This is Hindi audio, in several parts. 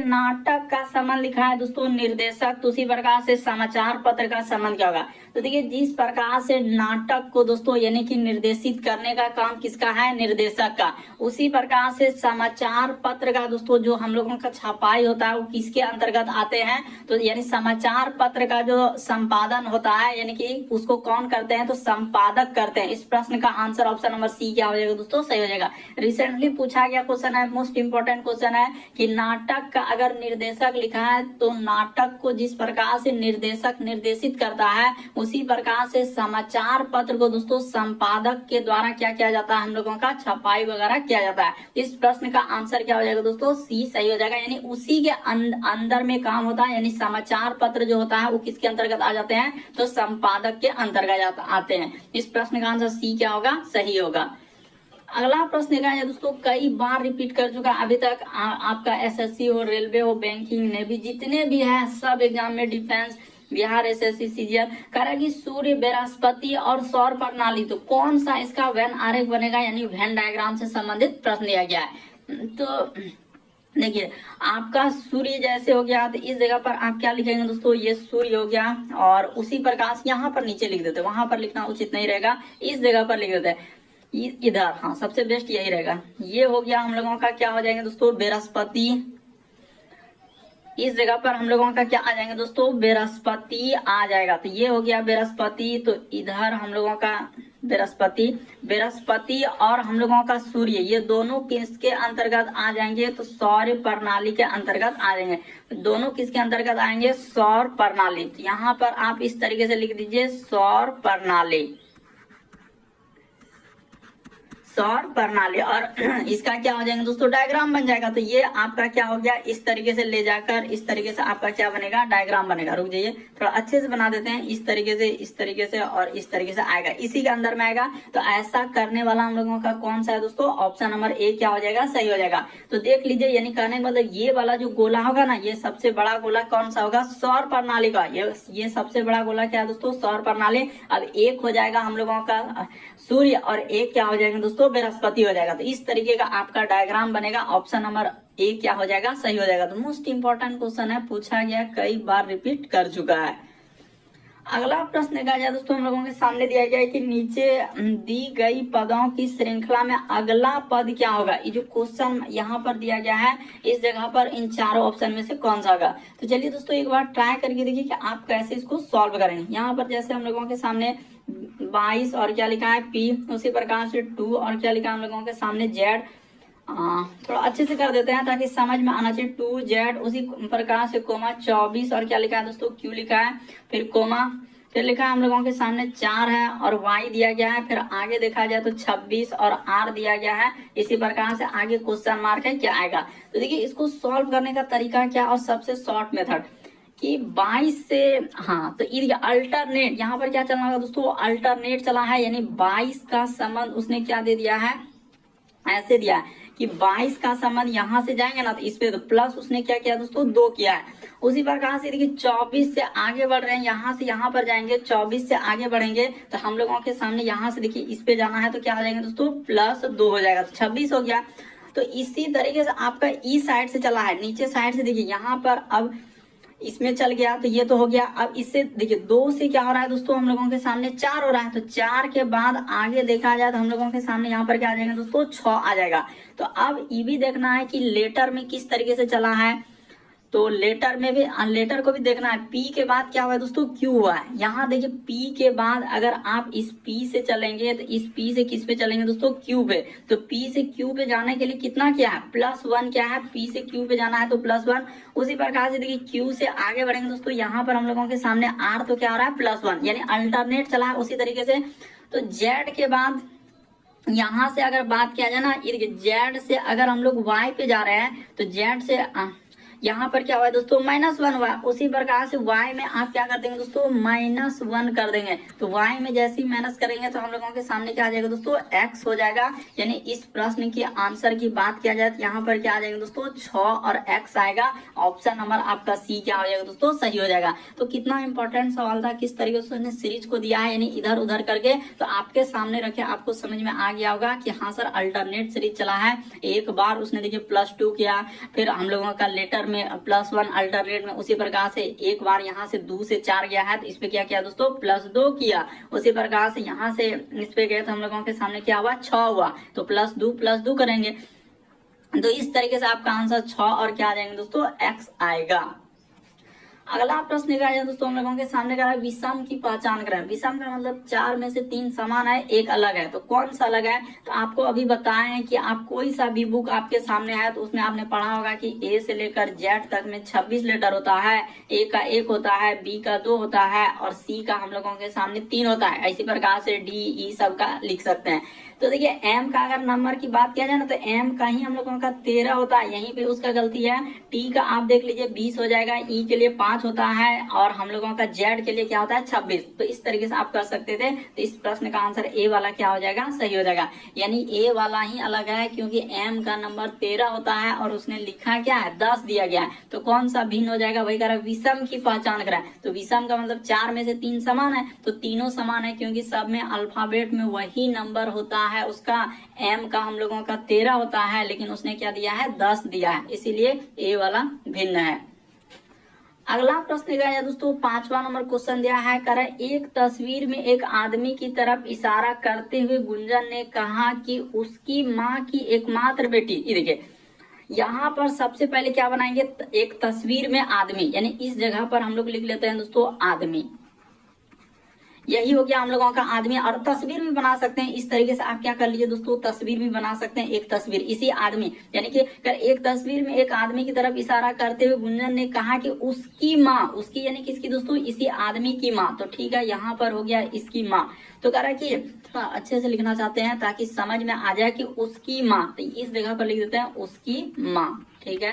नाटक का संबंध लिखा है दोस्तों निर्देशक, तो उसी प्रकार से समाचार पत्र का संबंध क्या होगा। तो देखिए जिस प्रकार से नाटक को दोस्तों यानी कि निर्देशित करने का काम किसका है, निर्देशक का, उसी प्रकार से समाचार पत्र का दोस्तों जो हम लोगों का छपाई होता है वो किसके अंतर्गत आते हैं, तो यानी समाचार पत्र का जो संपादन होता है यानी कि उसको कौन करते हैं, तो संपादक करते हैं। इस प्रश्न का आंसर ऑप्शन नंबर सी क्या हो जाएगा दोस्तों, सही हो जाएगा। रिसेंटली पूछा गया क्वेश्चन है, मोस्ट इंपोर्टेंट क्वेश्चन है कि नाटक का अगर निर्देशक लिखा है तो नाटक को जिस प्रकार से निर्देशक निर्देशित करता है उसी प्रकार से समाचार पत्र को दोस्तों संपादक के द्वारा क्या किया जाता है, हम लोगों का छपाई वगैरह किया जाता है। इस प्रश्न का आंसर क्या हो जाएगा दोस्तों, सी सही हो जाएगा। यानी उसी के अंदर में काम होता है, यानी समाचार पत्र जो होता है वो किसके अंतर्गत आ जाते हैं, तो संपादक के अंतर्गत आते हैं। इस प्रश्न का आंसर सी क्या होगा, सही होगा। अगला प्रश्न देखा जाए दोस्तों, कई बार रिपीट कर चुका अभी तक आपका एसएससी हो, रेलवे हो, बैंकिंग, नेवी, जितने भी है सब एग्जाम में, डिफेंस, बिहार एसएससी, सीजीएल करेगा कि सूर्य, बृहस्पति और सौर प्रणाली, तो कौन सा इसका वेन आरेख बनेगा, यानी वेन डायग्राम से संबंधित प्रश्न दिया गया है। तो देखिए आपका सूर्य जैसे हो गया तो इस जगह पर आप क्या लिखेंगे दोस्तों, ये सूर्य हो गया, और उसी प्रकार से यहाँ पर नीचे लिख देते हैं, वहां पर लिखना उचित नहीं रहेगा, इस जगह पर लिख देते हैं इधर, हाँ सबसे बेस्ट यही रहेगा। ये हो गया हम लोगों का क्या हो जाएंगे दोस्तों, बृहस्पति, इस जगह पर हम लोगों का क्या आ जाएंगे दोस्तों, बृहस्पति आ जाएगा। तो ये हो गया बृहस्पति, तो इधर हम लोगों का बृहस्पति और हम लोगों का सूर्य, ये दोनों किसके अंतर्गत आ जाएंगे, तो सौर प्रणाली के अंतर्गत आ जाएंगे। दोनों किसके अंतर्गत आएंगे, सौर प्रणाली। तो यहाँ पर आप इस तरीके से लिख दीजिए सौर प्रणाली, सौर प्रणाली, और इसका क्या हो जाएगा दोस्तों, डायग्राम बन जाएगा। तो ये आपका क्या हो गया, इस तरीके से ले जाकर इस तरीके से आपका क्या बनेगा, डायग्राम बनेगा। रुक जाइए थोड़ा अच्छे से बना देते हैं, इस तरीके से और इस तरीके से आएगा, इसी के अंदर में आएगा। तो ऐसा करने वाला हम लोगों का कौन सा है दोस्तों, ऑप्शन नंबर ए क्या हो जाएगा, सही हो जाएगा। तो देख लीजिए, यानी कहने का मतलब ये वाला जो गोला होगा ना, ये सबसे बड़ा गोला कौन सा होगा, सौर प्रणाली का। ये सबसे बड़ा गोला क्या है दोस्तों, सौर प्रणाली। अब एक हो जाएगा हम लोगों का सूर्य और एक क्या हो जाएगा दोस्तों, बृहस्पति हो जाएगा। तो इस तरीके का आपका डायग्राम बनेगा, ऑप्शन नंबर ए क्या हो जाएगा, सही हो जाएगा। तो मोस्ट इंपोर्टेंट क्वेश्चन है, पूछा गया, कई बार रिपीट कर चुका है। अगला प्रश्न देखा जाए दोस्तों, हम लोगों के सामने दिया गया है कि नीचे दी गई पदों की श्रृंखला में अगला पद क्या होगा। ये जो क्वेश्चन यहाँ पर दिया गया है, इस जगह पर इन चारों ऑप्शन में से कौन सा होगा। तो चलिए दोस्तों एक बार ट्राई करके देखिए कि आप कैसे इसको सॉल्व करेंगे। यहाँ पर जैसे हम लोगों के सामने 22 और क्या लिखा है P, उसी प्रकार से 2 और क्या लिखा है हम लोगों के सामने Z। थोड़ा अच्छे से कर देते हैं ताकि समझ में आना चाहिए। 2Z, उसी प्रकार से कोमा 24 और क्या लिखा है दोस्तों, Q लिखा है, फिर कोमा, फिर लिखा है हम लोगों के सामने 4 है और Y दिया गया है। फिर आगे देखा जाए तो 26 और R दिया गया है। इसी प्रकार से आगे क्वेश्चन मार्क है, क्या आएगा। तो देखिए इसको सॉल्व करने का तरीका क्या, और सबसे शॉर्ट मेथड कि 22 से, हाँ तो ये अल्टरनेट, यहाँ पर क्या चलना होगा दोस्तों, अल्टरनेट चला है, यानी 22 का संबंध उसने क्या दे दिया है, ऐसे दिया है कि 22 का संबंध यहाँ से जाएंगे ना, तो इस पे तो प्लस उसने क्या किया दोस्तों, 2 किया है। उसी प्रकार से देखिए 24 से आगे बढ़ रहे हैं, यहाँ से यहाँ पर जाएंगे, 24 से आगे बढ़ेंगे तो हम लोगों के सामने यहाँ से देखिए इस पे जाना है, तो क्या हो जाएंगे दोस्तों, +2 हो जाएगा, तो 26 हो गया। तो इसी तरीके से आपका ई साइड से चला है, नीचे साइड से देखिए यहाँ पर अब इसमें चल गया, तो ये तो हो गया। अब इससे देखिए 2 से क्या हो रहा है दोस्तों, हम लोगों के सामने 4 हो रहा है, तो 4 के बाद आगे देखा जाए तो हम लोगों के सामने यहाँ पर क्या आ जाएगा दोस्तों, 6 आ जाएगा। तो अब ये भी देखना है कि लेटर में किस तरीके से चला है, तो लेटर में भी, लेटर को भी देखना है। P के बाद क्या हुआ है दोस्तों, Q हुआ है। यहाँ देखिए P के बाद अगर आप इस P से चलेंगे तो इस P से किस पे चलेंगे दोस्तों, Q पे। तो P से Q पे जाने के लिए कितना क्या है, +1 क्या है, P से Q पे जाना है तो +1। उसी प्रकार से देखिए Q से आगे बढ़ेंगे दोस्तों, यहाँ पर हम लोगों के सामने R तो क्या हो रहा है, +1, यानी अल्टरनेट चला है उसी तरीके से। तो Z के बाद यहाँ से अगर बात किया जाए ना, ये देखिए Z से अगर हम लोग Y पे जा रहे हैं तो Z से यहाँ पर क्या हुआ है दोस्तों, -1 हुआ। उसी प्रकार से y में आप क्या कर देंगे दोस्तों, -1 कर देंगे। तो y में जैसे ही माइनस करेंगे तो हम लोगों के सामने क्या आ जाएगा दोस्तों, x हो जाएगा। यानी इस प्रश्न के आंसर की बात किया जाए तो यहाँ पर क्या आ जाएगा दोस्तों, 6 और x आएगा। ऑप्शन नंबर आपका सी क्या हो जाएगा दोस्तों, सही हो जाएगा। तो कितना इंपॉर्टेंट सवाल था, किस तरीके से उसने सीरीज को दिया है, यानी इधर उधर करके। तो आपके सामने रखे, आपको समझ में आ गया होगा कि हाँ सर अल्टरनेट सीरीज चला है। एक बार उसने देखिए +2 किया, फिर हम लोगों का लेटर में +1 अल्टरनेट में, उसी प्रकार से एक बार यहाँ से 2 से 4 गया है तो इस पे क्या किया दोस्तों +2 किया। उसी प्रकार से यहाँ से इस पे गए तो हम लोगों के सामने क्या हुआ 6 हुआ तो +2 करेंगे। तो इस तरीके से आपका आंसर 6 और क्या आ जाएंगे दोस्तों x आएगा। अगला प्रश्न निकाला जाए दोस्तों हम लोगों के सामने का है विषम की पहचान करें। विषम का मतलब 4 में से 3 समान है, एक अलग है, तो कौन सा अलग है? तो आपको अभी बताए हैं कि आप कोई सा भी बुक आपके सामने है तो उसमें आपने पढ़ा होगा कि ए से लेकर जेड तक में 26 लेटर होता है, ए का 1 होता है, बी का 2 होता है और सी का हम लोगों के सामने 3 होता है। इसी प्रकार से डी ई सब का लिख सकते हैं। तो देखिए एम का अगर नंबर की बात किया जाए ना तो एम का ही हम लोगों का 13 होता है, यहीं पे उसका गलती है। टी का आप देख लीजिए 20 हो जाएगा, ई के लिए 5 होता है और हम लोगों का जेड के लिए क्या होता है 26। तो इस तरीके से आप कर सकते थे। तो इस प्रश्न का आंसर ए वाला क्या हो जाएगा सही हो जाएगा, यानी ए वाला ही अलग है क्योंकि एम का नंबर 13 होता है और उसने लिखा क्या है 10 दिया गया है। तो कौन सा भिन्न हो जाएगा वही कह रहा है विषम की पहचान कराए। तो विषम का मतलब 4 में से 3 समान है तो तीनों समान है क्योंकि सब में अल्फाबेट में वही नंबर होता है उसका। एम का हम लोगों का 13 होता है लेकिन उसने क्या दिया है 10 दिया है, इसीलिए ए वाला भिन्न है। अगला प्रश्न है दोस्तों 5वां नंबर क्वेश्चन दिया है, कह रहा है एक तस्वीर में एक आदमी की तरफ इशारा करते हुए गुंजन ने कहा कि उसकी माँ की एकमात्र बेटी। ये देखिए यहाँ पर सबसे पहले क्या बनाएंगे एक तस्वीर में आदमी, यानी इस जगह पर हम लोग लिख लेते हैं दोस्तों आदमी, यही हो गया हम लोगों का आदमी। और तस्वीर भी बना सकते हैं इस तरीके से आप क्या कर लीजिए दोस्तों तस्वीर भी बना सकते हैं, एक तस्वीर इसी आदमी, यानी कि एक तस्वीर में एक आदमी की तरफ इशारा करते हुए गुंजन ने कहा कि उसकी माँ, उसकी यानी किसकी दोस्तों इसी आदमी की माँ। तो ठीक है यहाँ पर हो गया इसकी माँ। तो कह रहा है कि थोड़ा अच्छे से लिखना चाहते हैं ताकि समझ में आ जाए कि उसकी माँ, तो इस जगह पर लिख देते हैं उसकी माँ। ठीक है,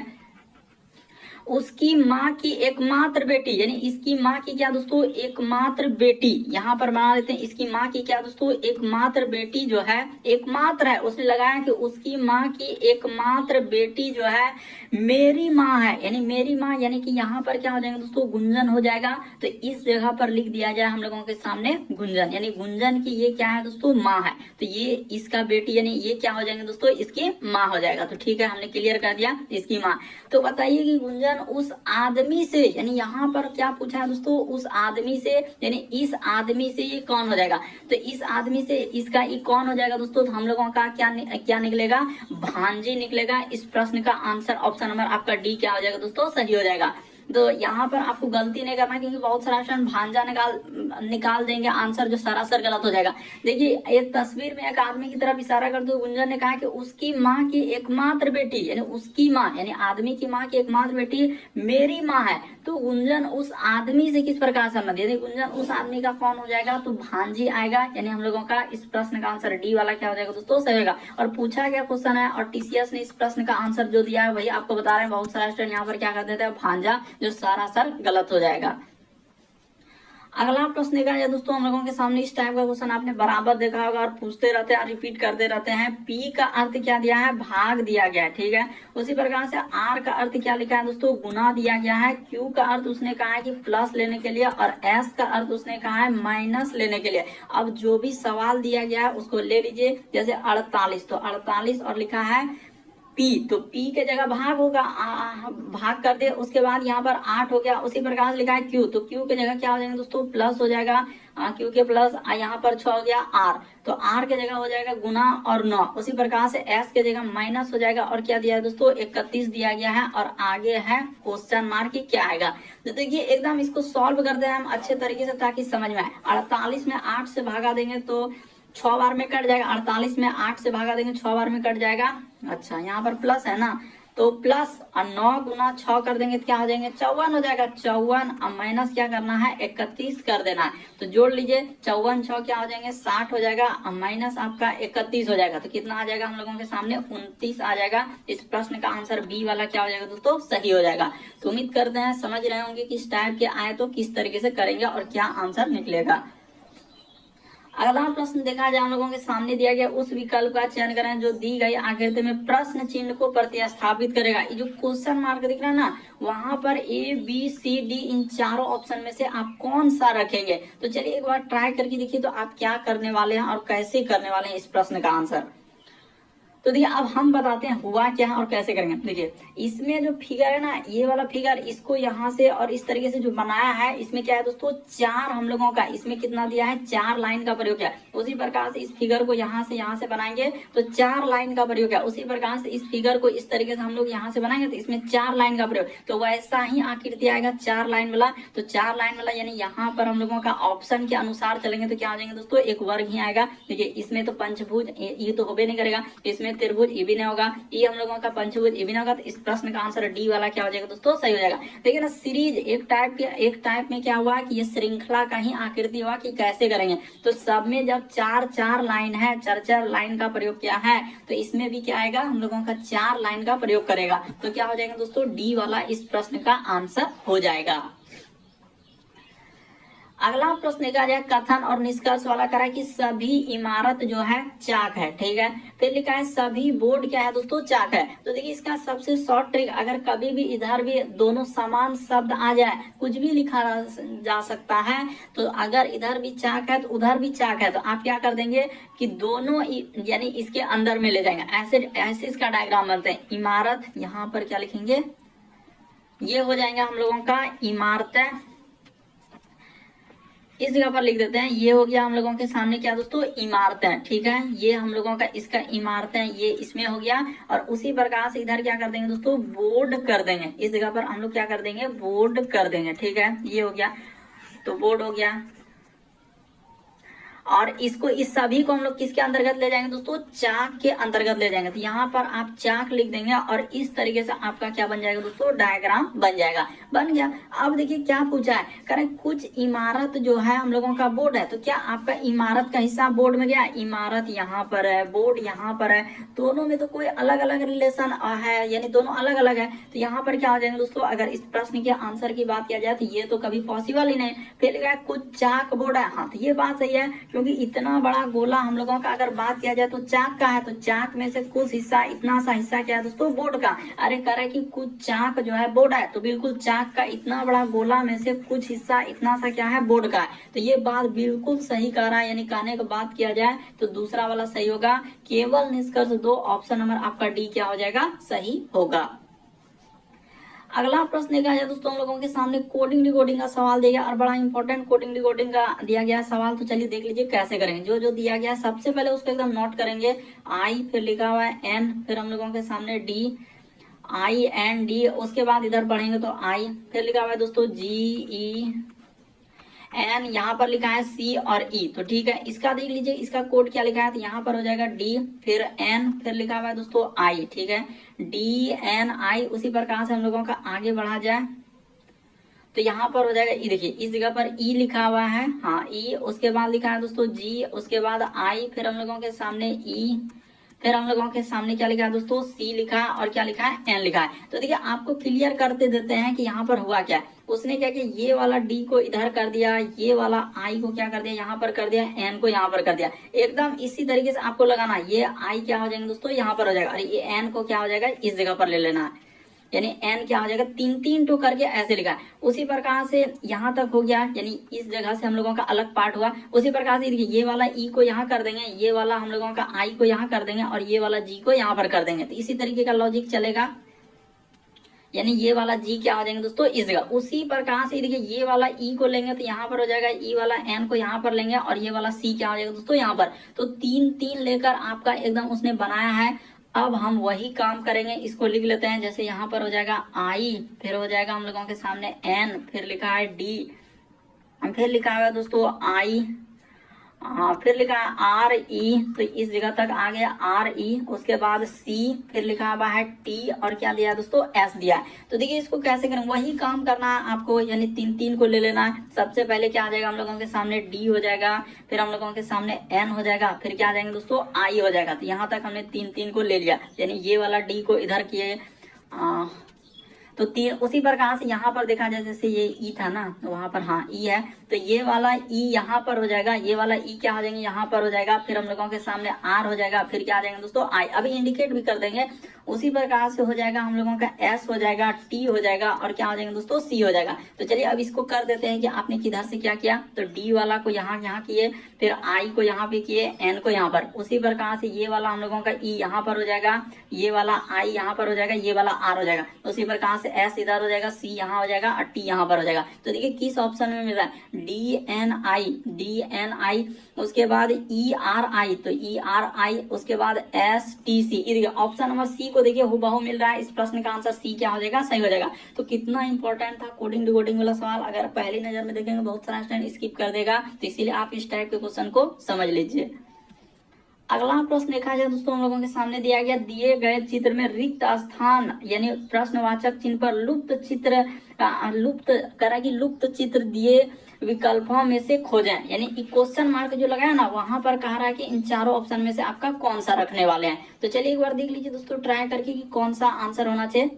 उसकी माँ की एकमात्र बेटी, यानी इसकी माँ की क्या दोस्तों एकमात्र बेटी, यहाँ पर बना देते हैं इसकी माँ की क्या दोस्तों एकमात्र बेटी जो है एकमात्र है, उसने लगाया कि उसकी माँ की एकमात्र बेटी जो है मेरी माँ है, यानी मेरी माँ, यानी कि यहाँ पर क्या हो जाएगा दोस्तों गुंजन हो जाएगा। तो इस जगह पर लिख दिया जाए हम लोगों के सामने गुंजन, यानी गुंजन की ये क्या है दोस्तों माँ है, तो ये इसका बेटी यानी ये क्या हो जाएंगे दोस्तों इसकी माँ हो जाएगा। तो ठीक है हमने क्लियर कर दिया इसकी माँ। तो बताइए कि गुंजन उस आदमी से, यानी यहाँ पर क्या पूछा है दोस्तों उस आदमी से, यानी इस आदमी से ये कौन हो जाएगा, तो इस आदमी से इसका ये कौन हो जाएगा दोस्तों, तो हम लोगों का क्या निकलेगा भांजी निकलेगा। इस प्रश्न का आंसर ऑप्शन नंबर आपका डी क्या हो जाएगा दोस्तों सही हो जाएगा। तो यहाँ पर आपको गलती नहीं करना क्योंकि बहुत सारा ऑप्शन भांजा निकाल देंगे, आंसर जो सरासर गलत हो जाएगा। देखिए एक तस्वीर में एक आदमी की तरफ इशारा करते हुए गुंजन ने कहा कि उसकी माँ की एकमात्र बेटी, यानी उसकी माँ यानी आदमी की माँ की एकमात्र बेटी मेरी माँ है। तो गुंजन उस आदमी से किस प्रकार संबंध, यदि गुंजन उस आदमी का कौन हो जाएगा तो भांजी आएगा, यानी हम लोगों का इस प्रश्न का आंसर डी वाला क्या हो जाएगा दोस्तों सही होगा। और पूछा गया क्वेश्चन है और टीसीएस ने इस प्रश्न का आंसर जो दिया है वही आपको बता रहे हैं। बहुत सारा स्टूडेंट यहाँ पर क्या कर देते हैं भांजा, जो सरासर गलत हो जाएगा। अगला प्रश्न देखा जाए दोस्तों हम लोगों के सामने इस टाइप का क्वेश्चन आपने बराबर देखा होगा और पूछते रहते हैं रिपीट करते रहते हैं। पी का अर्थ क्या दिया है भाग दिया गया है, ठीक है। उसी प्रकार से आर का अर्थ क्या लिखा है दोस्तों गुना दिया गया है। क्यू का अर्थ उसने कहा है कि प्लस लेने के लिए और एस का अर्थ उसने कहा है माइनस लेने के लिए। अब जो भी सवाल दिया गया है उसको ले लीजिए, जैसे 48 तो 48 और लिखा है पी, तो पी के जगह भाग होगा, भाग कर दे, उसके बाद यहाँ पर 8 हो गया। उसी प्रकार से लिखा है क्यू, तो क्यू के जगह क्या हो जाएगा दोस्तों प्लस हो जाएगा, क्यू के प्लस यहाँ पर 6 हो गया आर, तो आर के जगह हो जाएगा गुना और 9। उसी प्रकार से एस के जगह माइनस हो जाएगा और क्या दिया है दोस्तों 31 दिया गया है और आगे है क्वेश्चन मार्क की क्या आएगा। तो देखिए एकदम इसको सॉल्व करते हैं हम अच्छे तरीके से ताकि समझ में आए। 48 में 8 से भागा देंगे तो 6 बार में कट जाएगा, 48 में 8 से भागा देंगे 6 बार में कट जाएगा। अच्छा यहाँ पर प्लस है ना, तो प्लस और 9 गुना 6 कर देंगे तो क्या हो जाएंगे 54 हो जाएगा। 54 और माइनस क्या करना है 31 कर देना है, तो जोड़ लीजिए 54 6 क्या हो जाएंगे 60 हो जाएगा और माइनस आपका 31 हो जाएगा। तो कितना आ जाएगा हम लोगों के सामने 29 आ जाएगा। इस प्रश्न का आंसर बी वाला क्या हो जाएगा दोस्तों सही हो जाएगा। तो उम्मीद करते हैं समझ रहे होंगे कि इस टाइप के आए तो किस तरीके से करेंगे और क्या आंसर निकलेगा। अगला प्रश्न देखा जाए हम लोगों के सामने दिया गया उस विकल्प का चयन करें जो दी गई आकृति में प्रश्न चिन्ह को प्रतिस्थापित करेगा। ये जो क्वेश्चन मार्क दिख रहा है ना वहां पर ए बी सी डी इन चारों ऑप्शन में से आप कौन सा रखेंगे। तो चलिए एक बार ट्राई करके देखिए तो आप क्या करने वाले हैं और कैसे करने वाले हैं इस प्रश्न का आंसर। तो देखिए अब हम बताते हैं हुआ क्या है और कैसे करेंगे। देखिए इसमें जो फिगर है ना, ये वाला फिगर, इसको यहाँ से और इस तरीके से जो बनाया है, इसमें क्या है दोस्तों, 4 हम लोगों का, इसमें कितना दिया है, 4 लाइन का प्रयोग किया। उसी प्रकार से इस फिगर को यहाँ से बनाएंगे तो 4 लाइन का प्रयोग किया। उसी प्रकार से इस फिगर को इस तरीके से हम लोग यहाँ से बनाएंगे तो इसमें 4 लाइन का प्रयोग, तो वैसा ही आकृति आएगा 4 लाइन वाला। तो 4 लाइन वाला यानी यहाँ पर हम लोगों का ऑप्शन के अनुसार चलेंगे तो क्या हो जाएंगे दोस्तों, एक वर्ग ही आएगा। देखिए इसमें तो पंचभुज ये तो होबे नहीं करेगा, इसमें त्रिभुज ये भी नहीं होगा, ये हम लोगों का पंचभुज ये भी नहीं होगा। तो इस प्रश्न का आंसर डी वाला क्या हो जाएगा दोस्तों, सही हो जाएगा। देखिए ना सीरीज एक टाइप में क्या हुआ कि ये श्रृंखला का ही आकृति हुआ कि कैसे करेंगे। तो सब में जब 4 लाइन है, 4 लाइन का प्रयोग किया है, तो इसमें भी क्या आएगा, हम लोगों का 4 लाइन का प्रयोग करेगा। तो क्या हो जाएगा दोस्तों, डी वाला इस प्रश्न का आंसर हो जाएगा। अगला प्रश्न देखा जाए कथन और निष्कर्ष वाला करा कि सभी इमारत जो है चाक है, ठीक है। फिर लिखा है सभी बोर्ड क्या है दोस्तों, चाक है। तो देखिए इसका सबसे शॉर्ट ट्रिक, अगर कभी भी इधर भी दोनों समान शब्द आ जाए, कुछ भी लिखा जा सकता है, तो अगर इधर भी चाक है तो उधर भी चाक है, तो आप क्या कर देंगे कि दोनों यानी इसके अंदर में ले जाएंगे। ऐसे इसका डायग्राम बनते हैं। इमारत, यहाँ पर क्या लिखेंगे, ये हो जाएगा हम लोगों का इमारतें, इस जगह पर लिख देते हैं। ये हो गया हम लोगों के सामने क्या दोस्तों, इमारतें, ठीक है। ये हम लोगों का इसका इमारतें ये इसमें हो गया। और उसी प्रकार से इधर क्या कर देंगे दोस्तों, बोर्ड कर देंगे। इस जगह पर हम लोग क्या कर देंगे, बोर्ड कर देंगे, ठीक है। ये हो गया, तो बोर्ड हो गया। और इसको, इस सभी को हम लोग किसके अंतर्गत ले जाएंगे दोस्तों, चाक के अंतर्गत ले जाएंगे। तो यहाँ पर आप चाक लिख देंगे और इस तरीके से आपका क्या बन जाएगा दोस्तों, डायग्राम बन जाएगा। बन गया। अब देखिए क्या पूछा है, करें कुछ इमारत जो है हम लोगों का बोर्ड है, तो क्या आपका इमारत का हिस्सा बोर्ड में गया, इमारत यहाँ पर है, बोर्ड यहाँ पर है, दोनों में तो कोई अलग अलग रिलेशन है, यानी दोनों अलग अलग है। तो यहाँ पर क्या हो जाएंगे दोस्तों, अगर इस प्रश्न के आंसर की बात किया जाए तो ये तो कभी पॉसिबल ही नहीं। फिर लिखा है कुछ चाक बोर्ड है, हाँ तो ये बात सही है, क्योंकि इतना बड़ा गोला हम लोगों का अगर बात किया जाए तो चाक का है, तो चाक में से कुछ हिस्सा, इतना सा हिस्सा क्या है दोस्तों, बोर्ड का। अरे करे कि कुछ चाक जो है बोर्ड है, तो बिल्कुल चाक का इतना बड़ा गोला में से कुछ हिस्सा इतना सा क्या है, बोर्ड का है। तो ये बात बिल्कुल सही कह रहा है, यानी कहने की बात किया जाए तो दूसरा वाला सही होगा। केवल निष्कर्ष 2, ऑप्शन नंबर आपका डी क्या हो जाएगा, सही होगा। अगला प्रश्न देखा जाए दोस्तों, हम लोगों के सामने कोडिंग डिकोडिंग का सवाल दिया गया और बड़ा इंपॉर्टेंट कोडिंग डिकोडिंग का दिया गया सवाल। तो चलिए देख लीजिए कैसे करेंगे। जो जो दिया गया सबसे पहले उसको एकदम नोट करेंगे। आई, फिर लिखा हुआ है एन, फिर हम लोगों के सामने डी, आई एन डी, उसके बाद इधर पढ़ेंगे तो आई, फिर लिखा हुआ है दोस्तों जी ई एन, यहाँ पर लिखा है सी और ई। तो ठीक है, इसका देख लीजिए इसका कोड क्या लिखा है, तो यहाँ पर हो जाएगा डी, फिर एन, फिर लिखा हुआ है दोस्तों आई, ठीक है, डी एन आई। उसी प्रकार से हम लोगों का आगे बढ़ा जाए तो यहाँ पर हो जाएगा ई। देखिए इस जगह पर ई लिखा हुआ है, हाँ ई, उसके बाद लिखा है दोस्तों जी, उसके बाद आई, फिर हम लोगों के सामने ई, फिर हम लोगों के सामने क्या लिखा है दोस्तों, सी लिखा है और क्या लिखा है, एन लिखा है। तो देखिए आपको क्लियर करते देते हैं कि यहाँ पर हुआ क्या है। उसने क्या किया, ये वाला डी को इधर कर दिया, ये वाला आई को क्या कर दिया, यहाँ पर कर दिया, एन को यहाँ पर कर दिया। एकदम इसी तरीके से आपको लगाना, ये आई क्या हो जाएंगे दोस्तों, यहाँ पर हो जाएगा, और ये एन को क्या हो जाएगा, इस जगह पर ले लेना है, यानी एन क्या हो जाएगा, 3 टो करके ऐसे लिखा है। उसी प्रकार से यहाँ तक हो गया, यानी इस जगह से हम लोगों का अलग पार्ट हुआ। उसी प्रकार से देखिए ये वाला ई को यहाँ कर देंगे, ये वाला हम लोगों का आई को यहाँ कर देंगे और ये वाला जी को यहाँ पर कर देंगे। तो इसी तरीके का लॉजिक चलेगा, यानी ये वाला जी क्या हो जाएंगे दोस्तों, इस जगह। उसी प्रकार से देखिए ये वाला ई को लेंगे तो यहाँ पर हो जाएगा, ई वाला एन को यहाँ पर लेंगे और ये वाला सी क्या हो जाएगा दोस्तों, यहाँ पर। तो 3 लेकर आपका एकदम उसने बनाया है। अब हम वही काम करेंगे, इसको लिख लेते हैं। जैसे यहाँ पर हो जाएगा आई, फिर हो जाएगा हम लोगों के सामने एन, फिर लिखा है डी, फिर लिखा है दोस्तों आई, फिर लिखा है आर ई, तो इस जगह तक आ गया आर ई, उसके बाद सी, फिर लिखा हुआ है टी और क्या दिया दोस्तों, एस दिया है। तो देखिए इसको कैसे करें, वही काम करना है आपको, यानी 3 को ले लेना है। सबसे पहले क्या आ जाएगा हम लोगों के सामने, डी हो जाएगा, फिर हम लोगों के सामने एन हो जाएगा, फिर क्या आ जाएंगे दोस्तों, आई हो जाएगा। तो यहाँ तक हमने 3 को ले लिया, यानी ये वाला डी को इधर किए, तो 3। उसी प्रकार से यहाँ पर देखा जाए, जैसे ये ई था ना, वहां पर हाँ ई है, तो ये वाला ई यहाँ पर हो जाएगा, ये वाला ई क्या हो जाएंगे, यहाँ पर हो जाएगा, फिर हम लोगों के सामने आर हो जाएगा, फिर क्या आ जाएंगे दोस्तों आई। अभी इंडिकेट भी कर देंगे, उसी प्रकार से हो जाएगा हम लोगों का S हो जाएगा, T हो जाएगा और क्या हो जाएगा दोस्तों C हो जाएगा। तो चलिए अब इसको कर देते हैं कि आपने किधर से क्या किया, तो D वाला को यहाँ किए, फिर I को यहाँ पे किए, N को यहाँ पर। उसी प्रकार से ये वाला हम लोगों का E यहाँ पर हो जाएगा, ये वाला I यहाँ पर हो जाएगा, ये वाला R हो जाएगा। उसी प्रकार से S इधर हो जाएगा, C यहाँ हो जाएगा और T यहाँ पर हो जाएगा। तो देखिए किस ऑप्शन में मिल रहा है, DNI, उसके बाद ERI, तो ERI, उसके बाद STC। ये देखिए ऑप्शन नंबर सी को देखिए हुबहू मिल रहा है। इस प्रश्न का आंसर सी क्या हो जाएगा, सही हो जाएगा। तो कितना इंपॉर्टेंट था कोडिंग डिकोडिंग वाला सवाल, अगर पहली नजर में देखेंगे बहुत सारा स्टूडेंट स्किप कर देगा, तो इसीलिए आप इस टाइप के क्वेश्चन को समझ लीजिए। अगला प्रश्न देखा जाए दोस्तों, हम लोगों के सामने दिया गया, दिए गए चित्र में रिक्त स्थान यानी प्रश्नवाचक चिन्ह पर लुप्त चित्र दिए विकल्पों में से खोजें। यानी क्वेश्चन मार्क जो लगाया ना, वहां पर कह रहा है कि इन चारों ऑप्शन में से आपका कौन सा रखने वाले हैं। तो चलिए एक बार देख लीजिए दोस्तों ट्राई करके कि कौन सा आंसर होना चाहिए।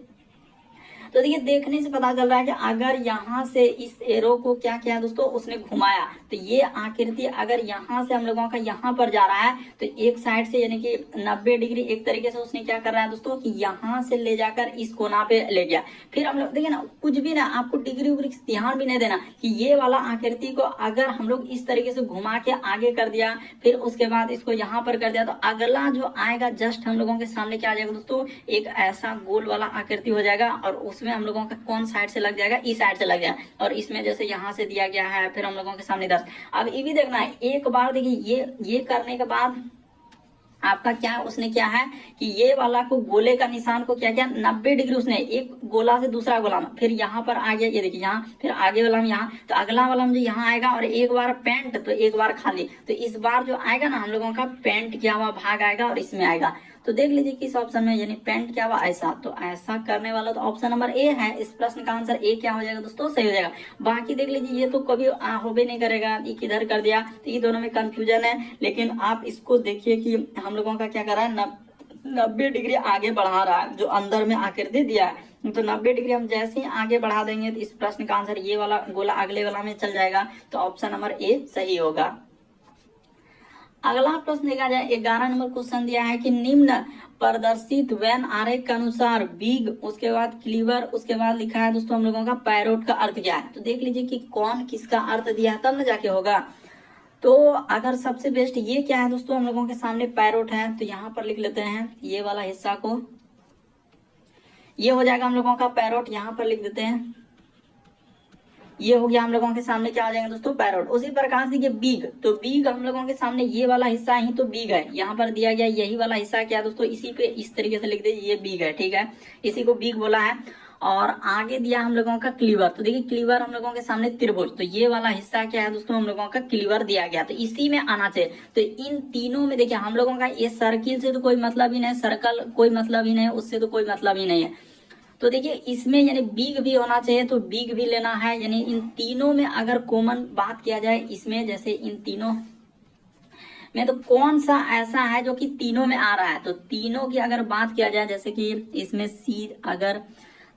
तो देखिए देखने से पता चल रहा है कि अगर यहाँ से इस एरो को क्या किया दोस्तों, उसने घुमाया, तो ये आकृति अगर यहाँ से हम लोगों का यहाँ पर जा रहा है, तो एक साइड से यानी कि 90 डिग्री एक तरीके से उसने क्या कर रहा है दोस्तों कि यहाँ से ले जाकर इस कोना पे ले गया। फिर हम लोग देखिए ना, कुछ भी ना आपको डिग्री उग्री ध्यान भी नहीं देना कि ये वाला आकृति को अगर हम लोग इस तरीके से घुमा के आगे कर दिया, फिर उसके बाद इसको यहाँ पर कर दिया, तो अगला जो आएगा जस्ट हम लोगों के सामने क्या आ जाएगा दोस्तों, एक ऐसा गोल वाला आकृति हो जाएगा। और उसमें हम लोगों का कौन साइड से लग जाएगा, इस साइड से लग जाएगा। और इसमें जैसे यहाँ से दिया गया है, फिर हम लोगों के सामने 10। अब ये भी देखना है, एक बार देखिए ये करने के बाद आपका क्या उसने क्या है कि ये वाला को गोले का निशान को क्या किया, 90 डिग्री उसने एक गोला से दूसरा गोला में, फिर यहाँ पर आ गया, ये देखिए यहाँ, फिर आगे वाला में यहाँ, तो अगला वाला में जो यहाँ आएगा और एक बार पेंट तो एक बार खाली। तो इस बार जो आएगा ना हम लोगों का पेंट किया हुआ भाग आएगा और इसमें आएगा। तो देख लीजिए किस ऑप्शन में, यानी पेंट क्या हुआ ऐसा, तो ऐसा करने वाला तो ऑप्शन नंबर ए है। इस प्रश्न का आंसर ए क्या हो जाएगा दोस्तों, सही हो जाएगा। बाकी देख लीजिए ये तो कभी होबे नहीं करेगा, ये किधर कर दिया, तो ये दोनों में कंफ्यूजन है। लेकिन आप इसको देखिए कि हम लोगों का क्या कर रहा है, 90 डिग्री आगे बढ़ा रहा है, जो अंदर में आकृति दिया है। तो 90 डिग्री हम जैसे ही आगे बढ़ा देंगे तो इस प्रश्न का आंसर ये वाला गोला अगले वाला में चल जाएगा। तो ऑप्शन नंबर ए सही होगा। अगला प्रश्न देखा जाए, 11 नंबर क्वेश्चन दिया है कि निम्न प्रदर्शित वैन आरेख के अनुसार बिग, उसके बाद क्लीवर, उसके बाद लिखा है दोस्तों हम लोगों का पैरोट का अर्थ क्या है। तो देख लीजिए कि कौन किसका अर्थ दिया है, तब न जाके होगा। तो अगर सबसे बेस्ट ये क्या है दोस्तों, हम लोगों के सामने पैरोट है, तो यहाँ पर लिख लेते हैं ये वाला हिस्सा को, ये हो जाएगा हम लोगों का पैरोट, यहाँ पर लिख देते हैं। ये हो गया हम लोगों के सामने क्या आ जाएगा दोस्तों, पैरोट। उसी प्रकार से ये बिग, तो बिग हम लोगों के सामने ये वाला हिस्सा ही तो बिग है, यहाँ पर दिया गया यही वाला हिस्सा क्या है दोस्तों, इसी पे इस तरीके से लिख दीजिए ये बिग है, ठीक है, इसी को बिग बोला है। और आगे दिया हम लोगों का क्लीवर, तो देखिए क्लीवर हम लोगों के सामने त्रिभुज, तो ये वाला हिस्सा क्या है दोस्तों हम लोगों का क्लीवर दिया गया, तो इसी में आना चाहिए। तो इन तीनों में देखिए हम लोगों का ये सर्किल से तो कोई मतलब ही नहीं, सर्कल कोई मतलब ही नहीं, उससे तो कोई मतलब ही नहीं है। तो देखिए इसमें यानी बिग भी होना चाहिए, तो बिग भी लेना है। यानी इन तीनों में अगर कॉमन बात किया जाए इसमें, जैसे इन तीनों में तो कौन सा ऐसा है जो कि तीनों में आ रहा है, तो तीनों की अगर बात किया जाए, जैसे कि इसमें सी अगर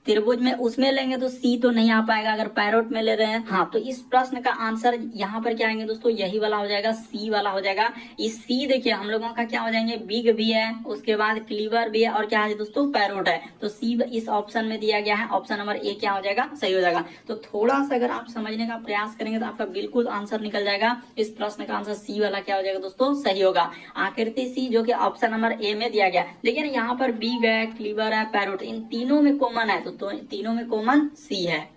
त्रिभुज में उसमें लेंगे तो सी तो नहीं आ पाएगा, अगर पैरोट में ले रहे हैं। हाँ, तो इस प्रश्न का आंसर यहाँ पर क्या आएंगे दोस्तों, यही वाला हो जाएगा, सी वाला हो जाएगा। इस सी देखिए हम लोगों का क्या हो जाएंगे, बिग भी है, उसके बाद क्लीवर भी है, और क्या है दोस्तों पैरोट है। तो सी इस ऑप्शन में दिया गया है, ऑप्शन नंबर ए क्या हो जाएगा, सही हो जाएगा। तो थोड़ा सा अगर आप समझने का प्रयास करेंगे तो आपका बिल्कुल आंसर निकल जाएगा। इस प्रश्न का आंसर सी वाला क्या हो जाएगा दोस्तों, सही होगा। आकृति सी जो कि ऑप्शन नंबर ए में दिया गया, लेकिन यहाँ पर बिग है, क्लीवर है, पैरोट, इन तीनों में कॉमन है, तो तीनों में कॉमन सी है।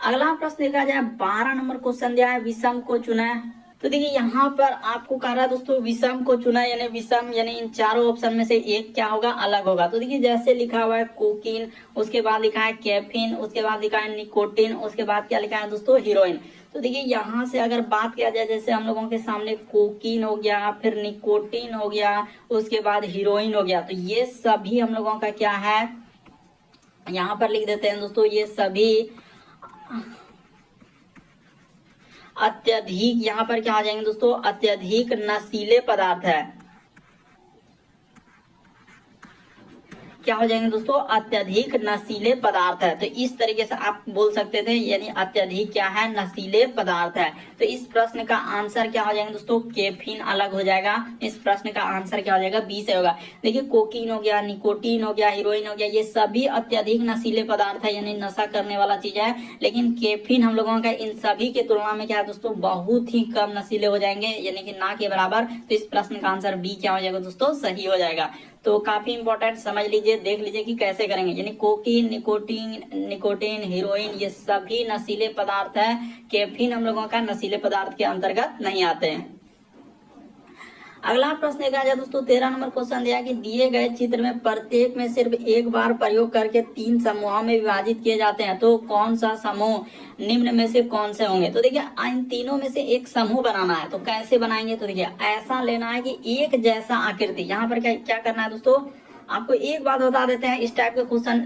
अगला प्रश्न देखा जाए, 12 नंबर क्वेश्चन दिया है, विषम को चुना है। तो देखिए यहाँ पर आपको कह रहा है दोस्तों विषम को चुना, यानी विषम यानी इन चारों ऑप्शन में से एक क्या होगा, अलग होगा। तो देखिए जैसे लिखा हुआ है कोकीन, उसके बाद लिखा है कैफीन, उसके बाद लिखा है निकोटीन, उसके बाद क्या लिखा है दोस्तों, हीरोइन। तो देखिए यहाँ से अगर बात किया जाए, जैसे हम लोगों के सामने कोकीन हो गया, फिर निकोटीन हो गया, उसके बाद हीरोइन हो गया, तो ये सभी हम लोगों का क्या है, यहाँ पर लिख देते हैं दोस्तों, ये सभी अत्यधिक, यहाँ पर क्या आ जाएंगे दोस्तों, अत्यधिक नशीले पदार्थ है। क्या हो जाएंगे दोस्तों, अत्यधिक नशीले पदार्थ है। तो इस तरीके से आप बोल सकते थे, यानी अत्यधिक क्या है, नशीले पदार्थ है। तो इस प्रश्न का आंसर क्या हो जाएगा दोस्तों, कैफीन अलग हो जाएगा। इस प्रश्न का आंसर क्या हो जाएगा, बी से होगा। देखिए कोकीन हो गया, निकोटीन हो गया, हीरोइन हो गया, ये सभी अत्यधिक नशीले पदार्थ है, यानी नशा करने वाला चीज है। लेकिन कैफीन हम लोगों का इन सभी के तुलना में क्या है दोस्तों, बहुत ही कम नशीले हो जाएंगे, यानी कि ना के बराबर। तो इस प्रश्न का आंसर बी क्या हो जाएगा दोस्तों, सही हो जाएगा। तो काफी इंपॉर्टेंट, समझ लीजिए, देख लीजिए कि कैसे करेंगे। यानी कोकीन, निकोटीन, हीरोइन, ये सभी नशीले पदार्थ है। कैफीन हम लोगों का नशीले पदार्थ के अंतर्गत नहीं आते हैं। अगला प्रश्न देखा जाए दोस्तों, 13 नंबर क्वेश्चन दिया कि दिए गए चित्र में प्रत्येक में सिर्फ एक बार प्रयोग करके 3 समूहों में विभाजित किए जाते हैं, तो कौन सा समूह निम्न में से कौन से होंगे। तो देखिए इन तीनों में से एक समूह बनाना है, तो कैसे बनाएंगे, तो देखिए ऐसा लेना है कि एक जैसा आकृति। यहाँ पर क्या करना है दोस्तों, आपको एक बात बता देते हैं, इस टाइप के क्वेश्चन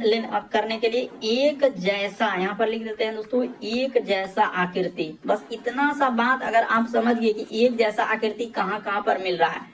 करने के लिए एक जैसा यहाँ पर लिख देते हैं दोस्तों, एक जैसा आकृति। बस इतना सा बात अगर आप समझ गए कि एक जैसा आकृति कहाँ कहाँ पर मिल रहा है।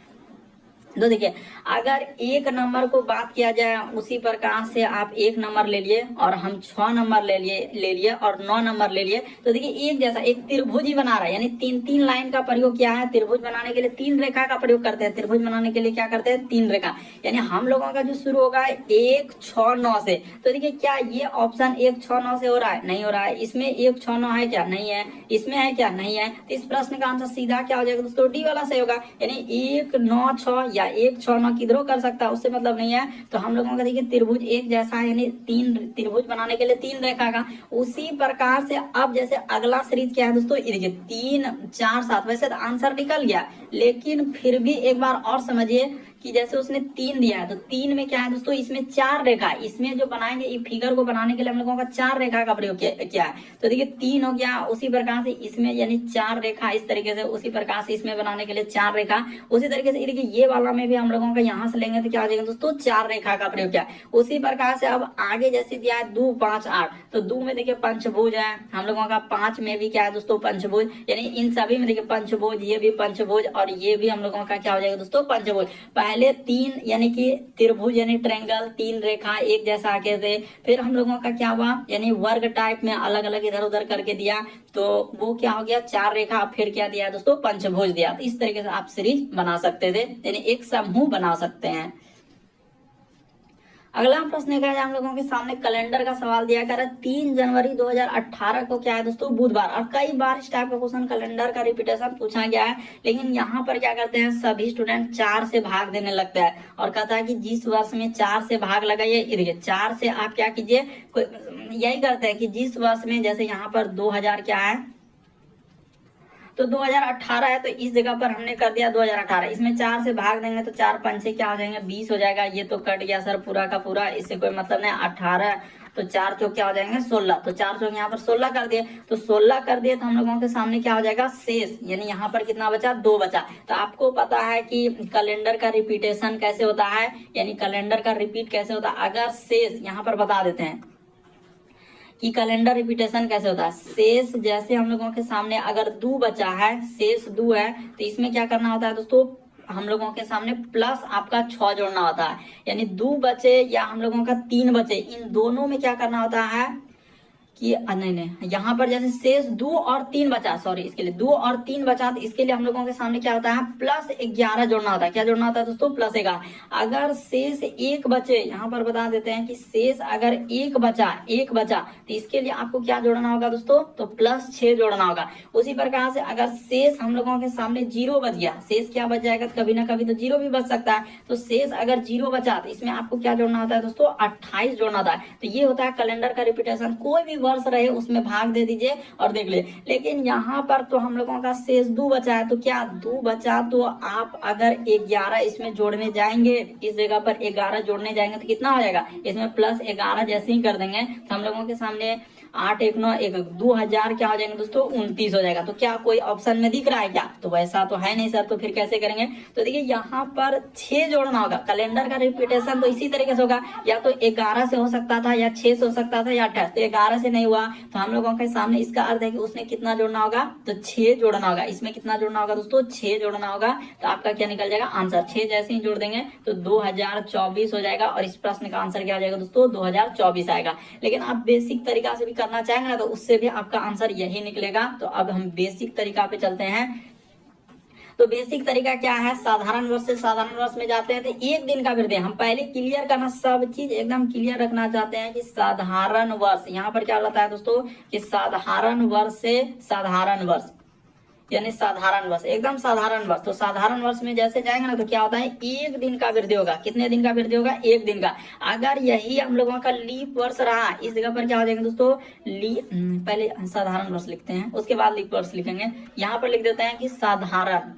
तो देखिए अगर 1 नंबर को बात किया जाए, उसी प्रकार से आप 1 नंबर ले लिए और हम 6 नंबर ले लिए और 9 नंबर ले लिए। तो देखिए एक जैसा एक त्रिभुज ही बना रहा है, यानी 3 लाइन का प्रयोग किया है। त्रिभुज बनाने के लिए 3 रेखा का प्रयोग करते हैं। त्रिभुज बनाने के लिए क्या करते हैं, 3 रेखा। यानी हम लोगों का जो शुरू होगा 1 6 9 से। तो देखिए क्या ये ऑप्शन 1 6 9 से हो रहा है, नहीं हो रहा है। इसमें 1 6 9 है क्या, नहीं है। इसमें है क्या, नहीं है। तो इस प्रश्न का आंसर सीधा क्या हो जाएगा दोस्तों, डी वाला से होगा। यानी 1 9 6 या 1 6 9 किधरों कर सकता है, उससे मतलब नहीं है। तो हम लोगों का देखिए त्रिभुज एक जैसा है, यानी 3 त्रिभुज बनाने के लिए 3 रेखा का। उसी प्रकार से अब जैसे अगला सीरीज क्या है दोस्तों, ये देखिए 3 4 7। वैसे तो आंसर निकल गया, लेकिन फिर भी एक बार और समझिए कि जैसे उसने 3 दिया है, तो 3 में क्या है दोस्तों, इसमें 4 रेखा। इसमें जो बनाएंगे इस फिगर को बनाने के लिए हम लोगों का 4 रेखा का प्रयोग किया है। तो देखिए 3 हो गया, उसी प्रकार से इसमें यानी 4 रेखा इस तरीके से, उसी प्रकार से इसमें बनाने के लिए 4 रेखा। उसी तरीके से देखिए ये वाला में भी हम लोगों का यहाँ से लेंगे तो क्या हो जाएगा दोस्तों, 4 रेखा का प्रयोग किया। उसी प्रकार से अब आगे जैसे दिया है 2 5 8, तो 2 में देखिए पंचभुज है हम लोगों का, 5 में भी क्या है दोस्तों, पंचभुज। यानी इन सभी में देखिए पंचभुज, ये भी पंचभुज और ये भी हम लोगों का क्या हो जाएगा दोस्तों, पंचभुज। पहले 3 यानी कि त्रिभुज यानी ट्रायंगल, 3 रेखा एक जैसा आके थे। फिर हम लोगों का क्या हुआ, यानी वर्ग टाइप में अलग अलग इधर उधर करके दिया, तो वो क्या हो गया, 4 रेखा। फिर क्या दिया दोस्तों, पंचभुज दिया। तो इस तरीके से आप सीरीज बना सकते थे, यानी एक समूह बना सकते हैं। अगला प्रश्न क्या है, हम लोगों के सामने कैलेंडर का सवाल दिया कर 3 जनवरी 2018 को क्या है दोस्तों, बुधवार। और कई बार इस टाइप का क्वेश्चन कैलेंडर का रिपीटेशन पूछा गया है, लेकिन यहाँ पर क्या करते हैं सभी स्टूडेंट 4 से भाग देने लगता है और कहता है कि जिस वर्ष में 4 से भाग लगाइए। देखिए 4 से आप क्या कीजिए, यही करते हैं कि जिस वर्ष में, जैसे यहाँ पर 2000 क्या है, तो 2018 है, तो इस जगह पर हमने कर दिया 2018। इसमें 4 से भाग देंगे तो 4 पंचे क्या हो जाएंगे, 20 हो जाएगा। ये तो कट गया सर पूरा का पूरा, इससे कोई मतलब नहीं। 18 तो 4 चौक क्या हो जाएंगे, 16। तो 4 चौक यहाँ पर 16 कर दिए, तो 16 कर दिए तो हम लोगों के सामने क्या हो जाएगा, शेष। यानी यहाँ पर कितना बचा, 2 बचा। तो आपको पता है कि कैलेंडर का रिपीटेशन कैसे होता है, यानी कैलेंडर का रिपीट कैसे होता है। अगर शेष यहाँ पर बता देते हैं कि कैलेंडर रिपीटेशन कैसे होता है। शेष जैसे हम लोगों के सामने अगर 2 बचा है, शेष 2 है, तो इसमें क्या करना होता है दोस्तों, हम लोगों के सामने प्लस आपका 6 जोड़ना होता है। यानी 2 बचे या हम लोगों का 3 बचे, इन दोनों में क्या करना होता है कि नहीं यहाँ पर जैसे शेष 2 और 3 बचा, सॉरी इसके लिए 2 और 3 बचा, तो इसके लिए हम लोगों के सामने क्या होता है, प्लस 11 जोड़ना होता है। क्या जोड़ना होता है दोस्तों, प्लस 11। अगर शेष 1 बचे, यहाँ पर बता देते हैं कि शेष अगर 1 बचा तो इसके लिए आपको क्या जोड़ना होगा दोस्तों, तो प्लस 6 जोड़ना होगा। उसी प्रकार से अगर शेष हम लोगों के सामने 0 बच गया, शेष क्या बच जाएगा, कभी ना कभी तो 0 भी बच सकता है। तो शेष अगर 0 बचा तो इसमें आपको क्या जोड़ना होता है दोस्तों, 28 जोड़ना होता है। तो ये होता है कैलेंडर का रिपीटेशन। कोई भी वर्ष रहे उसमें भाग दे दीजिए और देख ले। लेकिन यहाँ पर तो हम लोगों का शेष 2 बचा है, तो क्या 2 बचा तो आप अगर 11 इसमें जोड़ने जाएंगे, इस जगह पर 11 जोड़ने जाएंगे तो कितना हो जाएगा, इसमें प्लस 11 जैसे ही कर देंगे तो हम लोगों के सामने 8 1 9 1 2000 क्या हो जाएंगे दोस्तों 29 हो जाएगा। तो क्या कोई ऑप्शन में दिख रहा है क्या? तो वैसा तो है नहीं सर, तो फिर कैसे करेंगे? तो देखिए यहाँ पर 6 जोड़ना होगा। कैलेंडर का रिपीटेशन तो इसी तरीके से होगा, या तो 11 से हो सकता था, या 6 से हो सकता था, या 28। तो 11 से नहीं हुआ तो हम लोगों के सामने इसका अर्थ है कि उसने कितना जोड़ना होगा? तो 6 जोड़ना होगा। इसमें कितना जोड़ना होगा दोस्तों? 6 जोड़ना होगा। तो आपका क्या निकल जाएगा आंसर? 6 जैसे ही जोड़ देंगे तो 2024 हो जाएगा, और इस प्रश्न का आंसर क्या आ जाएगा दोस्तों? 2024 आएगा। लेकिन आप बेसिक तरीका से भी करना चाहेंगे ना तो उससे भी आपका आंसर यही निकलेगा। तो अब हम बेसिक तरीका पे चलते हैं। तो बेसिक तरीका क्या है? साधारण वर्ष से साधारण वर्ष में जाते हैं तो एक दिन का वृद्धि। हम पहले क्लियर करना, सब चीज एकदम क्लियर रखना चाहते हैं कि साधारण वर्ष, यहाँ पर क्या होता है दोस्तों कि साधारण वर्ष से साधारण वर्ष, यानी साधारण वर्ष, एकदम साधारण वर्ष। तो साधारण वर्ष में जैसे जाएंगे ना तो क्या होता है? एक दिन का वृद्धि होगा। कितने दिन का वृद्धि होगा? एक दिन का। अगर यही हम लोगों का लीप वर्ष रहा, इस जगह पर क्या हो जाएगा दोस्तों? पहले साधारण वर्ष लिखते हैं, उसके बाद लीप वर्ष लिखेंगे। यहाँ पर लिख देते हैं कि साधारण,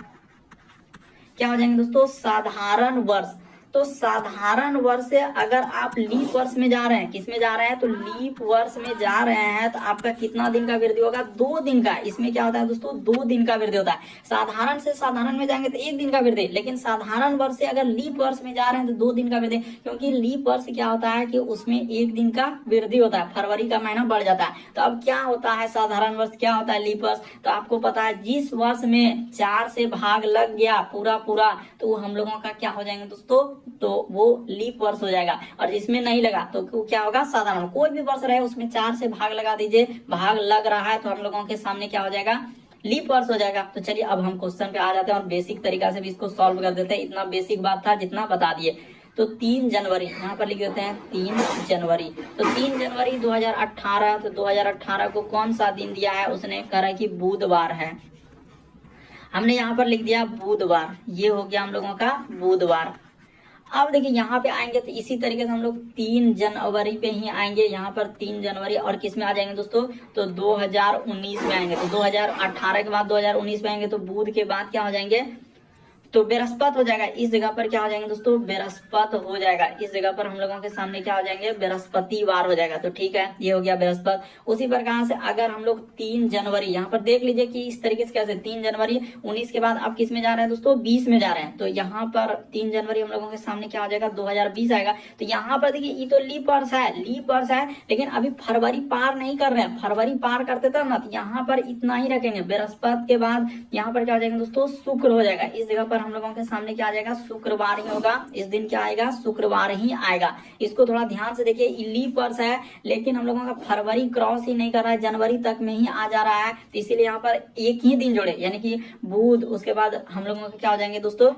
क्या हो जाएंगे दोस्तों? साधारण वर्ष। तो साधारण वर्ष से अगर आप लीप वर्ष में जा रहे हैं, किस में जा रहे हैं? तो लीप वर्ष में जा रहे हैं, तो आपका कितना दिन का वृद्धि होगा? 2 दिन का। इसमें क्या होता है दोस्तों? 2 दिन का वृद्धि होता है। साधारण से साधारण में जाएंगे तो 1 दिन का वृद्धि, लेकिन साधारण वर्ष से अगर लीप वर्ष में जा रहे हैं तो 2 दिन का वृद्धि, क्योंकि लीप वर्ष क्या होता है कि उसमें 1 दिन का वृद्धि होता है, फरवरी का महीना बढ़ जाता है। तो अब क्या होता है साधारण वर्ष, क्या होता है लीप वर्ष? तो आपको पता है जिस वर्ष में 4 से भाग लग गया पूरा पूरा, तो वो हम लोगों का क्या हो जाएंगे दोस्तों? तो वो लीप वर्ष हो जाएगा। और जिसमें नहीं लगा तो क्या होगा? साधारण। कोई भी वर्ष रहे उसमें 4 से भाग लगा दीजिए, भाग लग रहा है तो हम लोगों के सामने क्या हो जाएगा? लीप वर्ष हो जाएगा। तो चलिए अब हम क्वेश्चन पे आ जाते हैं और बेसिक तरीका से भी इसको सॉल्व कर देते हैं। इतना बेसिक बात था जितना बता दिए। तो 3 जनवरी यहाँ पर लिख देते हैं, 3 जनवरी। तो 3 जनवरी 2018, तो 2018 को कौन सा दिन दिया है? उसने कहा कि बुधवार है। हमने यहाँ पर लिख दिया बुधवार, ये हो गया हम लोगों का बुधवार। अब देखिए यहाँ पे आएंगे तो इसी तरीके से हम लोग 3 जनवरी पे ही आएंगे। यहाँ पर 3 जनवरी और किस में आ जाएंगे दोस्तों? तो 2019 में आएंगे। तो 2018 के बाद 2019 में आएंगे तो बुध के बाद क्या हो जाएंगे? तो बृहस्पति हो जाएगा। इस जगह पर क्या हो जाएंगे दोस्तों? बृहस्पति हो जाएगा। इस जगह पर हम लोगों के सामने क्या हो जाएंगे? बृहस्पतिवार हो जाएगा। तो ठीक है, ये हो गया बृहस्पति। उसी प्रकार से अगर हम लोग 3 जनवरी, यहाँ पर देख लीजिए कि इस तरीके से कैसे 3 जनवरी 19 के बाद आप किस में जा रहे हैं दोस्तों? 20 में जा रहे हैं। तो यहाँ पर 3 जनवरी हम लोगों के सामने क्या हो जाएगा? 2020 आएगा। तो यहाँ पर देखिए ये तो लीप वर्ष है, लीप वर्ष है, लेकिन अभी फरवरी पार नहीं कर रहे हैं। फरवरी पार करते तब ना, तो यहाँ पर इतना ही रखेंगे। बृहस्पति के बाद यहाँ पर क्या हो जाएगा दोस्तों? शुक्र हो जाएगा। इस जगह पर हम लोगों के सामने क्या आ जाएगा? शुक्रवार ही होगा। इस दिन क्या आएगा? शुक्रवार ही आएगा। इसको थोड़ा ध्यान से देखिए, लीप वर्ष है लेकिन हम लोगों का फरवरी क्रॉस ही नहीं कर रहा है, जनवरी तक में ही आ जा रहा है। तो इसीलिए यहाँ पर एक ही दिन जोड़े, यानी कि बुध, उसके बाद हम लोगों के क्या हो जाएंगे दोस्तों?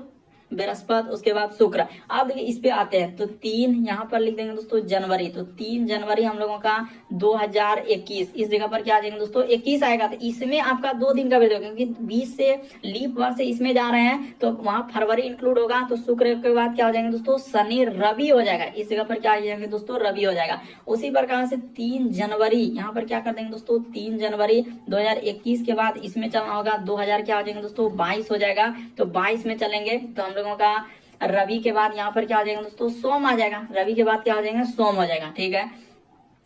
बृहस्पति, उसके बाद शुक्र। अब देखिए इस पे आते हैं तो 3 यहाँ पर लिख देंगे दोस्तों जनवरी। तो 3 जनवरी हम लोगों का 2021, इस जगह पर क्या आ जाएंगे दोस्तों? 21 आएगा। तो इसमें आपका 2 दिन का वृद्धि होगा, क्योंकि 20 से लीप वर्ष से इसमें जा रहे हैं तो वहां फरवरी इंक्लूड होगा। तो शुक्र के बाद क्या हो जाएंगे दोस्तों? शनि, रवि हो जाएगा। इस जगह पर क्या आ जाएंगे दोस्तों? रवि हो जाएगा। उसी प्रकार से 3 जनवरी यहाँ पर क्या कर देंगे दोस्तों? 3 जनवरी 2021 के बाद इसमें चलना होगा 2000 क्या हो जाएंगे दोस्तों? 22 हो जाएगा। तो 22 में चलेंगे तो हम लोगों का रवि के बाद यहाँ पर क्या आ जाएगा दोस्तों? सोम आ जाएगा। रवि के बाद क्या हो जाएगा? सोम हो जाएगा। ठीक है,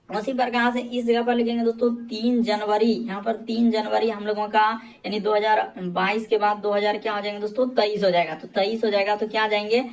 उसी प्रकार से इस जगह पर लिखेंगे दोस्तों 3 जनवरी। यहाँ पर 3 जनवरी हम लोगों का यानी 2022 के बाद 2000 क्या हो जाएंगे दोस्तों? 23 हो जाएगा। तो 23 हो जाएगा तो क्या आ जाएंगे?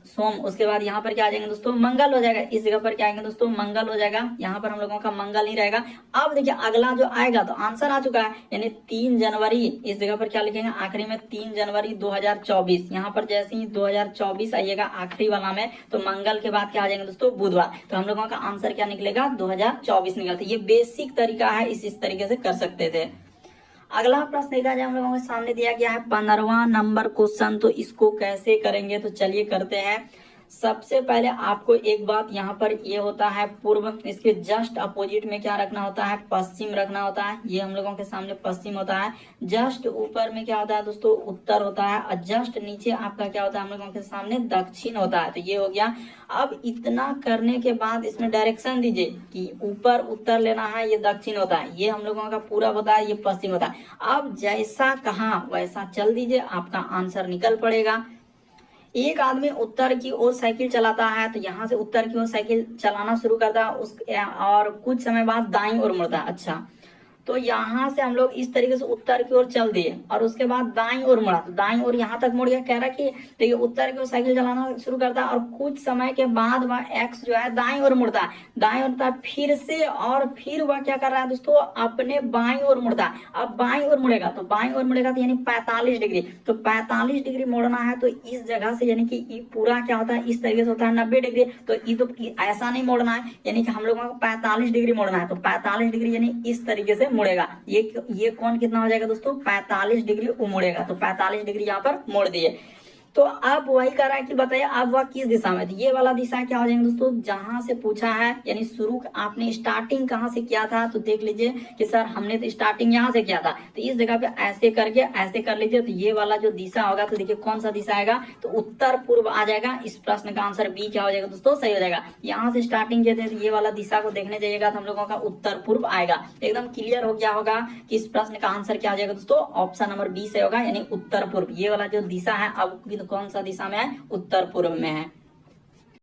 सोम। उसके बाद यहाँ पर क्या आ जाएंगे दोस्तों? मंगल हो जाएगा। इस जगह पर क्या आएंगे दोस्तों? मंगल हो जाएगा। यहाँ पर हम लोगों का मंगल नहीं रहेगा। अब देखिए अगला जो आएगा तो आंसर आ चुका है, यानी 3 जनवरी। इस जगह पर क्या लिखेंगे आखिरी में? 3 जनवरी 2024। यहाँ पर जैसे ही 2024 आइएगा आखिरी वाला में, तो मंगल के बाद क्या आ जाएंगे दोस्तों? बुधवार। तो हम लोगों का आंसर क्या निकलेगा? 2024 निकलता है। ये बेसिक तरीका है, इस तरीके से कर सकते थे। अगला प्रश्न देखा जाए हम लोगों के सामने दिया गया है 15वां नंबर क्वेश्चन। तो इसको कैसे करेंगे? तो चलिए करते हैं। सबसे पहले आपको एक बात यहाँ पर ये होता है पूर्व, इसके जस्ट अपोजिट में क्या रखना होता है? पश्चिम रखना होता है। ये हम लोगों के सामने पश्चिम होता है। जस्ट ऊपर में क्या होता है दोस्तों? उत्तर होता है। और जस्ट नीचे आपका क्या होता है? हम लोगों के सामने दक्षिण होता है। तो ये हो गया। अब इतना करने के बाद इसमें डायरेक्शन दीजिए कि ऊपर उत्तर लेना है, ये दक्षिण होता है। ये हम लोगों का पूरा होता है, ये पश्चिम होता है। अब जैसा कहा वैसा चल दीजिए, आपका आंसर निकल पड़ेगा। एक आदमी उत्तर की ओर साइकिल चलाता है, तो यहाँ से उत्तर की ओर साइकिल चलाना शुरू करता है उस, और कुछ समय बाद दाईं ओर मुड़ता है। अच्छा, तो यहाँ से हम लोग इस तरीके से उत्तर की ओर चल दिए और उसके बाद दाईं ओर मुड़ा, तो दाईं ओर यहाँ तक मुड़ गया। कह रहा कि देखिए उत्तर की ओर साइकिल चलाना शुरू करता है और कुछ समय के बाद वह एक्स जो है दाईं ओर मुड़ता है, दाईं ओर मुड़ता है फिर से, और फिर वह क्या कर रहा है दोस्तों, अपने बाईं ओर मुड़ता है। अब बाईं ओर मुड़ेगा, तो बाईं ओर मुड़ेगा तो यानी 45 डिग्री, तो 45 डिग्री मोड़ना है, तो इस जगह से यानी कि पूरा क्या होता है, इस तरीके से होता है 90 डिग्री। तो ये तो ऐसा नहीं मोड़ना है, यानी कि हम लोगों को 45 डिग्री मोड़ना है, तो 45 डिग्री यानी इस तरीके से मुड़ेगा। ये कौन कितना हो जाएगा दोस्तों, 45 डिग्री मुड़ेगा, तो 45 डिग्री यहाँ पर मोड़ दिए। तो अब वही कर रहा है कि बताइए अब वह किस दिशा में, तो ये वाला दिशा क्या हो जाएगा दोस्तों, जहां से पूछा है, यानी शुरू आपने स्टार्टिंग कहां से किया था, तो देख लीजिए कि सर हमने तो स्टार्टिंग यहां से किया था, तो इस जगह पे ऐसे करके ऐसे कर लीजिए, तो ये वाला जो दिशा होगा, तो देखिए कौन सा दिशा आएगा, तो उत्तर पूर्व आ जाएगा। इस प्रश्न का आंसर बी क्या हो जाएगा दोस्तों, सही हो जाएगा। यहाँ से स्टार्टिंग किए थे, तो ये वाला दिशा को देखने जाइएगा तो हम लोगों का उत्तर पूर्व आएगा। एकदम क्लियर हो गया होगा कि इस प्रश्न का आंसर क्या हो जाएगा दोस्तों, ऑप्शन नंबर बी से होगा, यानी उत्तर पूर्व। ये वाला जो दिशा है अब कौन सा दिशा में है, उत्तर पूर्व में है।